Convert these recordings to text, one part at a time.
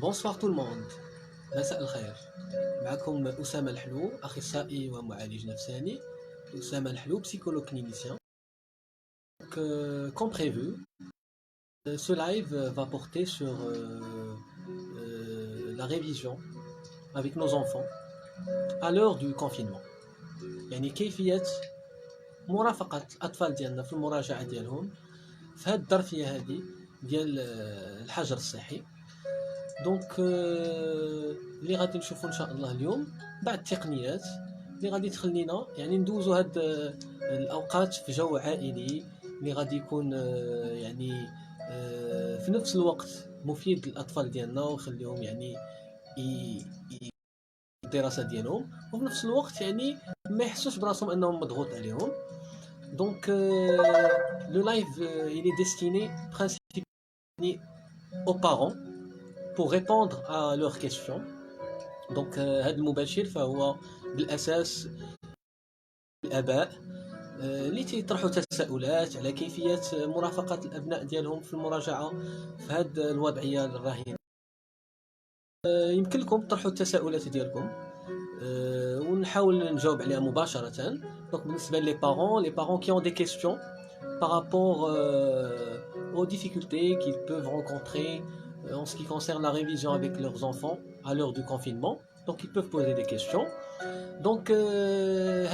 Bonsoir tout le monde. مساء الخير. معكم أسامة الحلو، أخصائي ومعالج نفساني. أسامة الحلو, psychologue clinicien. Donc, comme prévu, ce live va porter sur la révision avec nos enfants à l'heure du confinement. يعني كيفية مرافقة الأطفال ديالنا في المراجعة ديالهم في هذه الظرفية هذه ديال الحجر الصحي. دونك اللي غادي نشوفوا ان شاء الله اليوم بعض التقنيات اللي غادي تخلينا يعني ندوزوا هاد الاوقات في جو عائلي اللي غادي يكون يعني في نفس الوقت مفيد للاطفال ديالنا ويخليهم يعني الدراسه ديالهم، وفي نفس الوقت يعني ما يحسوش براسهم انهم مضغوط عليهم. دونك لو لايف il est destiné principalement aux parents pour répondre à leurs questions. Donc هذا المباشر فهو بالاساس الاباء اللي تيطرحوا تساؤلات على كيفيه مرافقه الابناء ديالهم في المراجعه في هذه الوضعيه الراهنه. يمكن لكم تطرحوا التساؤلات ديالكم ونحاول نجاوب عليها مباشره. Donc بالنسبه لي parents qui ont des questions par rapport aux difficultés qu'ils peuvent rencontrer en ce qui concerne la révision avec leurs enfants à l'heure du confinement. Donc ils peuvent poser des questions. Donc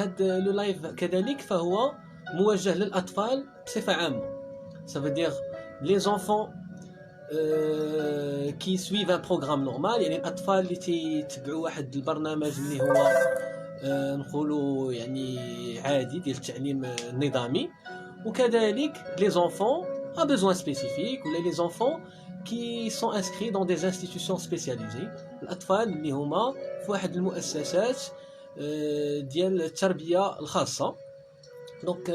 هذا le live كذلك فهو موجه للأطفال بصفة عامة. Ça veut dire les enfants qui suivent un programme normal، يعني الأطفال اللي تيتبعوا واحد البرنامج اللي هو نقولوا يعني عادي ديال التعليم النظامي، وكذلك les enfants à besoins spécifiques ou les enfants qui sont inscrits dans des institutions spécialisées. الأطفال اللي هما في واحد المؤسسات ديال التربية الخاصة. دونك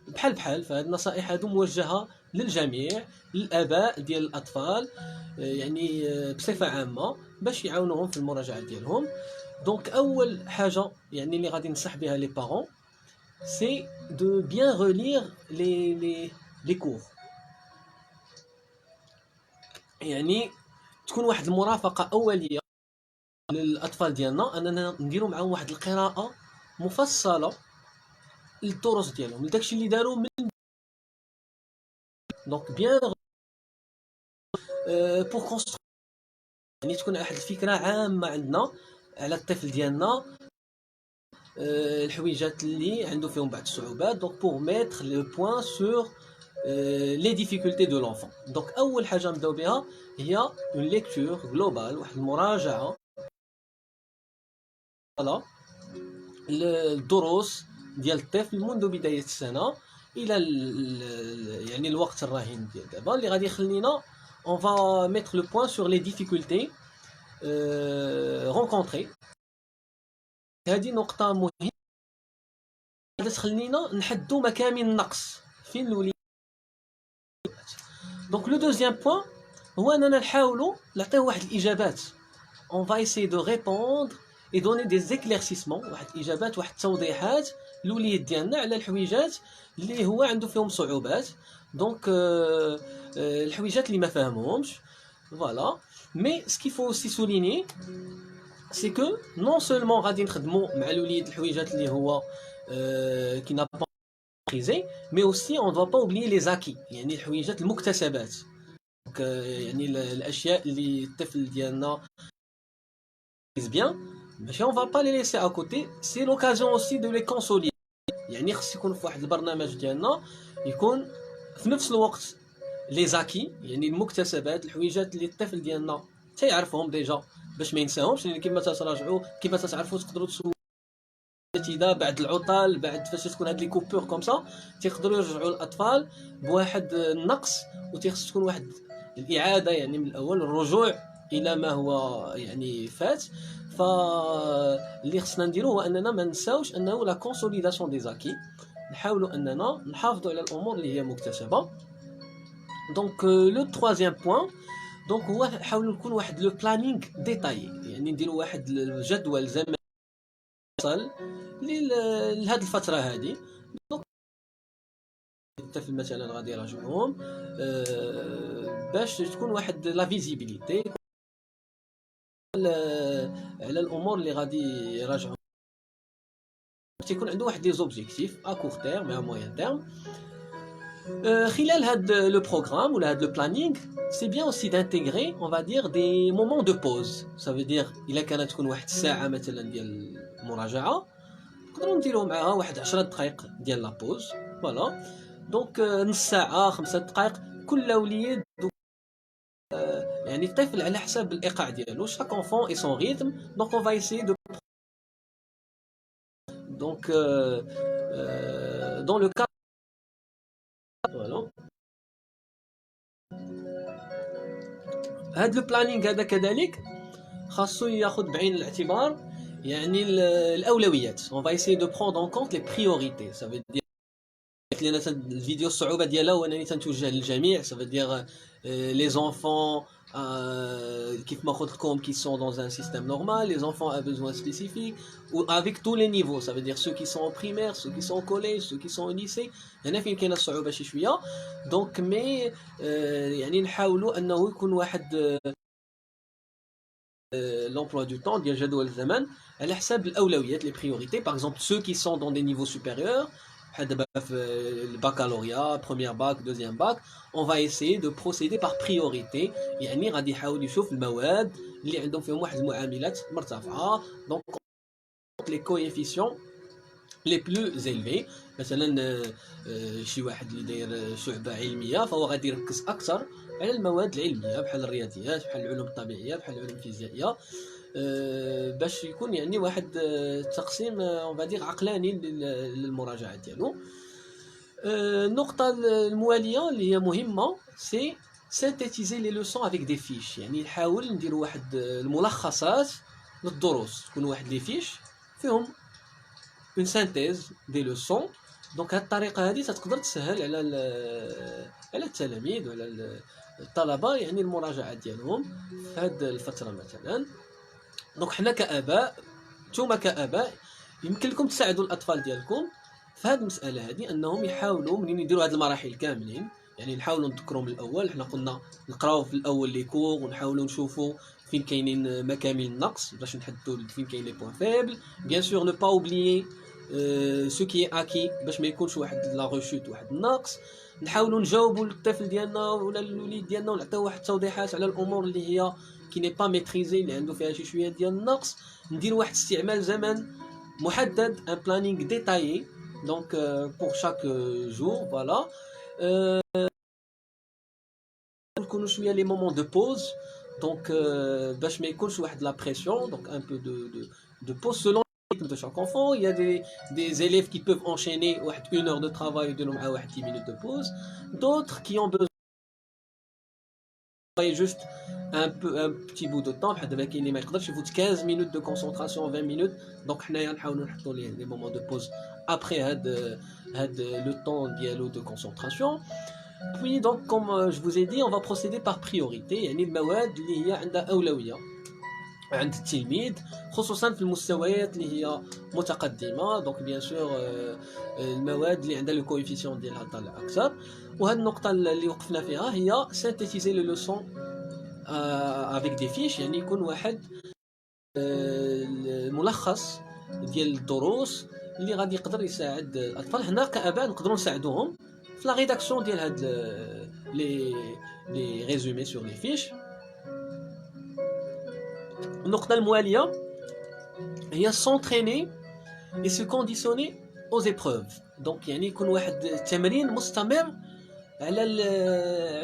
بحال فهاد النصائح هادو موجهة للجميع، للآباء ديال الأطفال يعني بصفة عامة باش يعاونوهم في المراجعة ديالهم. دونك أول حاجة يعني اللي غادي ننصح بها لي بارون c'est de bien relire les cours. يعني تكون واحد المرافقة أولية للأطفال ديالنا أننا نديروا معاهم واحد القراءة مفصلة للدروس ديالهم، لداكشي اللي داروا من دونك بيان بور كونستروي، يعني تكون واحد الفكرة عامة عندنا على الطفل ديالنا، الحويجات اللي عنده فيهم بعض الصعوبات. دونك بور ميتر لو بوين سور les difficultés de l'enfant. Donc أول حاجة نبداو بها هي une lecture globale، واحد المراجعة على الدروس ديال الطفل منذ بداية السنة إلى يعني الوقت الراهن ديال دابا اللي غادي يخلينا on va mettre le point sur les difficultés rencontrées. هذه نقطة مهمة غادي تخلينا نحدوا مكامن النقص فين الوليد. Donc le deuxième point هو أننا نحاولوا نعطيو واحد الإجابات. On va essayer de répondre et donner des éclaircissements، واحد الإجابات واحد التوضيحات للوليد ديالنا على الحويجات اللي هو عنده فيهم صعوبات. دونك الحويجات اللي ما فاهمهمش فوالا. مي ce qu'il faut aussi souligner c'est que non seulement غادي نخدموا مع الوليد الحويجات اللي هو qui n'a pas maîtrisé، mais aussi on ne doit pas oublier les acquis، يعني الحويجات المكتسبات. يعني الاشياء اللي الطفل ديالنا bien ماشي on va pas les laisser à côté، c'est l'occasion aussi de les consolider. يعني خص يكون في واحد البرنامج ديالنا يكون في نفس الوقت لي زاكي، يعني المكتسبات الحويجات اللي الطفل ديالنا تيعرفهم ديجا باش ما ينساهمش. لان كما تراجعوا كما تعرفوا تقدروا تسولوا اذا بعد العطل بعد فاش تكون هاد لي كوبور كوم سا تيقدروا يرجعوا الاطفال بواحد النقص، وتيخص تكون واحد الاعاده يعني من الاول الرجوع الى ما هو يعني فات. فاللي خصنا نديرو هو اننا ما نساوش انه لا كونسوليداسيون دي زاكي، نحاولوا اننا نحافظوا على الامور اللي هي مكتسبه. دونك لو تروازيام بوين دونك هو نحاولوا نكون واحد لو بلانينغ ديتايي، يعني نديروا واحد الجدول زمني وصل لهاد الفتره هذه. دونك الطفل مثلا غادي يراجعهم باش تكون واحد لا فيزيبيليتي على الامور اللي غادي يراجعوا. تيكون عنده واحد لي زوبجيكتيف ا كور تيرم ا موين تيرم. خلال هاد لو بروغرام ولا هاد لو بلانينغ سي بيان اوسي دانتيغري اون فا دير دي مومون دو بوز. سا فو دير الا كانت تكون واحد الساعه مثلا ديال المراجعه نقدروا نديروا معاها واحد 10 دقائق ديال لا بوز. فوالا دونك نص ساعه 5 دقائق كل وليد. يعني الطفل على حساب الايقاع ديالو chaque enfant et son rythme donc on va essayer de donc dans le cas voilà هذا البلانينغ هذا كذلك خاصو ياخذ بعين الاعتبار يعني الاولويات. on va essayer de prendre en compte les priorités. ça veut dire لنا الفيديو الصعوبه ديالها هو انني تنتوجه للجميع. ça veut dire les enfants كيف ما قلت لكم qui sont dans un système normal, les enfants à besoins spécifiques ou avec tous les niveaux. ça veut dire ceux qui sont en primaire, ceux qui sont au collège, ceux qui sont au lycée. هنا فين كاينه الصعوبه شي شويه. دونك مي يعني نحاولوا انه يكون واحد l'emploi du temps ديال جدول الزمن على حساب الاولويات les priorités. par exemple ceux qui sont dans des niveaux supérieurs بحال دابا في الباكالوريا première bac deuxième bac on va essayer de procéder par priorité. يعني غادي يحاول يشوف المواد اللي عندهم فيهم واحد المعاملات مرتفعه دونك les coefficients les plus élevés. مثلا شي واحد اللي داير شعبه علميه فهو غادي يركز اكثر على المواد العلميه بحال الرياضيات بحال العلوم الطبيعيه بحال العلوم الفيزيائيه باش يكون يعني واحد تقسيم اون فادير عقلاني للمراجعه ديالو. النقطه المواليه اللي هي مهمه سي سينتيتيزي لي لوسون افيك دي فيش. يعني نحاول نديروا واحد الملخصات للدروس تكون واحد لي فيش فيهم اون سانتيز دي لوسون. دونك هاد الطريقه هذه تقدر تسهل على التلاميذ وعلى الطلبه يعني المراجعه ديالهم في هاد الفتره مثلا. دونك حنا كاباء نتوما كاباء يمكن لكم تساعدوا الاطفال ديالكم في هاد المساله هذه انهم يحاولوا منين يديروا هاد المراحل كاملين. يعني نحاولوا نذكروا من الاول. حنا قلنا نقراو في الاول لي كور ونحاولوا نشوفوا فين كاينين مكامن النقص باش نحددوا فين كاين لي بوين فيبل. بيان سور نو با اوبليي سو كي اكي باش ما يكونش واحد لا غوشوت واحد النقص. نحاولوا نجاوبوا الطفل ديالنا ولا الوليد ديالنا ونعطيو واحد التوضيحات على الامور اللي هي كي ني با ميتريزي اللي عنده فيها شي شويه ديال النقص. ندير واحد استعمال زمن محدد ان بلانينغ ديتايي دونك بور شاك جور. فوالا نكونوا شويه لي مومون دو بوز دونك باش ما يكونش واحد لا بريسيون. دونك ان بو de pause selon le rythme de chaque enfant. Il y a des élèves qui peuvent enchaîner 1 heure de travail et de 10 minutes de pause. D'autres qui ont besoin juste un petit bout de temps. بحال دابا كاين اللي ما يقدرش يفوت 15 minutes de concentration 20 minutes. دونك حنايا نحاولوا نحطوا ليه لي مومون دو بوز après هاد لو طون ديالو دو concentration. Puis donc comme je vous ai dit on va procéder par priorité. يعني المواد اللي هي عندها اولويه عند التلميذ خصوصا في المستويات اللي هي متقدمه. دونك بيان سور المواد اللي عندها لو كويفيسيون ديالها طالع اكثر. وهذه النقطه اللي وقفنا فيها هي سينتيتيزي لو لوسون افيك دي فيش. يعني يكون واحد الملخص ديال الدروس اللي غادي يقدر يساعد الاطفال. هنا كاباء نقدروا نساعدوهم في لا ريداكسيون ديال هاد لي ريزومي سور لي فيش. النقطة الموالية هي s'entraîner et se conditionner aux épreuves. دونك يعني يكون واحد التمرين مستمر على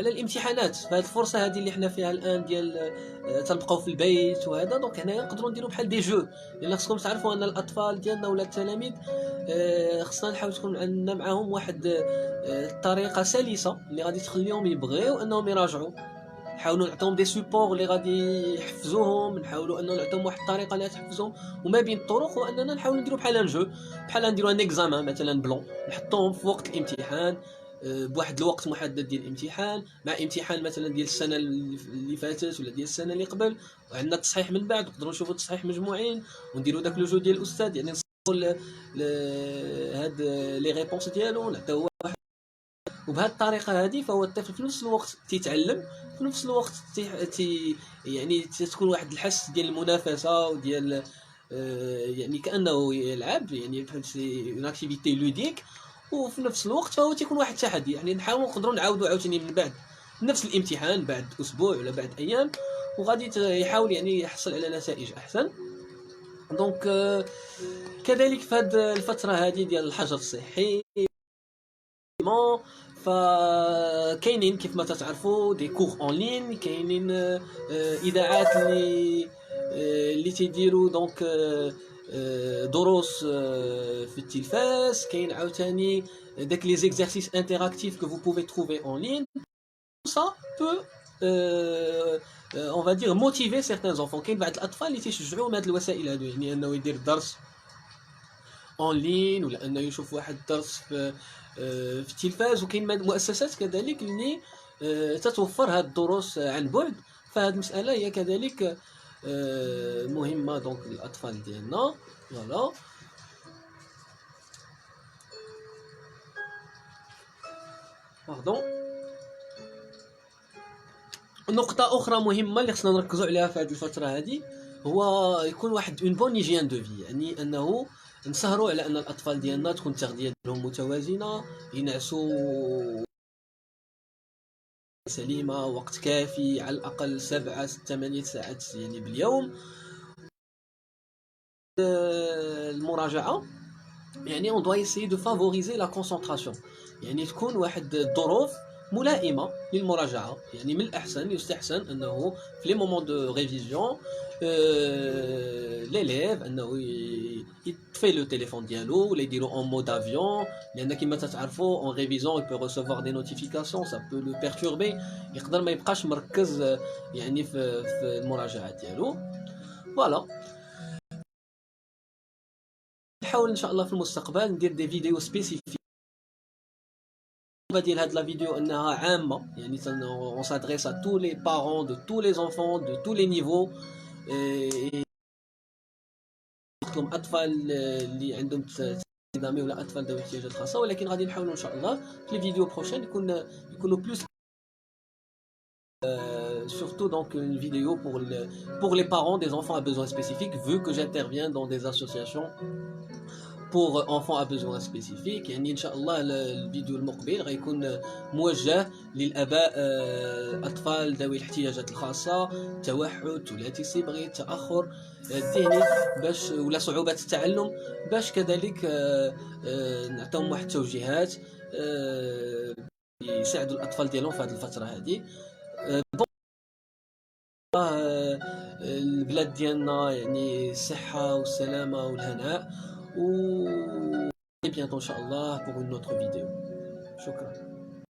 الامتحانات. فهاد الفرصة هذه اللي حنا فيها الآن ديال تنبقاو في البيت وهذا دونك هنايا نقدروا نديروا بحال دي جو. لأن خصكم تعرفوا أن الأطفال ديالنا ولا التلاميذ خصنا نحاول تكون عندنا معاهم واحد الطريقة سلسة اللي غادي تخليهم يبغيو أنهم يراجعوا. نحاولوا نعطيهم دي سوبور اللي غادي يحفزوهم. نحاولوا اننا نعطيهم واحد الطريقه اللي تحفزهم. وما بين الطرق هو اننا نحاولوا نديروا بحال ان جو بحال نديروا ان اكزامان مثلا بلون نحطوهم في وقت الامتحان بواحد الوقت محدد ديال الامتحان مع امتحان مثلا ديال السنه اللي فاتت ولا ديال السنه اللي قبل وعندنا التصحيح من بعد. نقدروا نشوفوا التصحيح مجموعين ونديروا داك لو جو ديال الاستاذ. يعني نصيغوا هاد لي ريبونس ديالو نعطيوه. وبهذه الطريقه هذه فهو الطفل في نفس الوقت تيتعلم في نفس الوقت يعني تكون واحد الحس ديال المنافسه وديال يعني كانه يلعب، يعني بحال اون اكتيفيتي لوديك، وفي نفس الوقت فهو تيكون واحد التحدي. يعني نقدروا نعاودوا عاوتاني من بعد نفس الامتحان بعد اسبوع ولا بعد ايام، وغادي يحاول يعني يحصل على نتائج احسن. دونك كذلك في هذه الفتره هذه ديال الحجر الصحي فكاينين كيف ما تتعرفوا دي كور اون لين، كاينين اذاعات اللي تيديروا دونك دروس في التلفاز، كاين عاوتاني داك لي زيكزارسيس انتراكتيف que vous pouvez trouver en ligne. Tout ça peut on va dire motiver certains enfants. كاين بعض الاطفال اللي تيشجعوا من هذه الوسائل هذو، يعني انه يدير درس اون لين ولا انه يشوف واحد الدرس في التلفاز. وكاين مؤسسات كذلك اللي تتوفر هذه الدروس عن بعد، فهذه المساله هي كذلك مهمه دونك للاطفال ديالنا. فوالا باردون. نقطة أخرى مهمة اللي خصنا نركزوا عليها في هذه الفترة هذه هو يكون واحد اون بون هيجيان دو في، يعني أنه نسهروا على أن الأطفال ديالنا تكون التغذية ديالهم متوازنة، ينعسوا سليمة، وقت كافي على الأقل 7-8 ساعات يعني باليوم. المراجعة يعني on doit essayer de favoriser la concentration، يعني تكون واحد الظروف ملائمة للمراجعة. يعني من الأحسن يستحسن أنه في لي مومون دو ريفيزيون ليليف أنه يطفي لو تيليفون ديالو ولا يديرو اون مود افيون، لأن كما تتعرفوا اون ريفيزيون يبو ريسيفوار دي نوتيفيكاسيون سا بو لو بيرتوربي، يقدر ما يبقاش مركز يعني في المراجعة ديالو. فوالا نحاول ان شاء الله في المستقبل ندير دي فيديو سبيسيفيك ديال هاد لا فيديو انها عامه، يعني on s'adresse à tous les parents de tous les enfants de tous les niveaux، لهم اطفال اللي عندهم تنظامي ولا اطفال ذوي احتياجات خاصه. ولكن غادي نحاولوا ان شاء الله في لي فيديو بروشين يكونوا بلوس surtout donc une vidéo pour les parents des enfants à besoins spécifiques, vu que j'interviens dans des associations pour enfants à besoins spécifiques. يعني ان شاء الله الفيديو المقبل غيكون موجه للاباء اطفال ذوي الاحتياجات الخاصه، التوحد، ثلاثي الصبغي، التاخر الذهني، باش ولا صعوبات التعلم، باش كذلك نعطيهم واحد التوجيهات يساعدوا الاطفال ديالهم في هذه الفتره هذه. البلاد ديالنا يعني الصحه والسلامه والهناء، و bientôt ان شاء الله pour une autre vidéo. شكرا.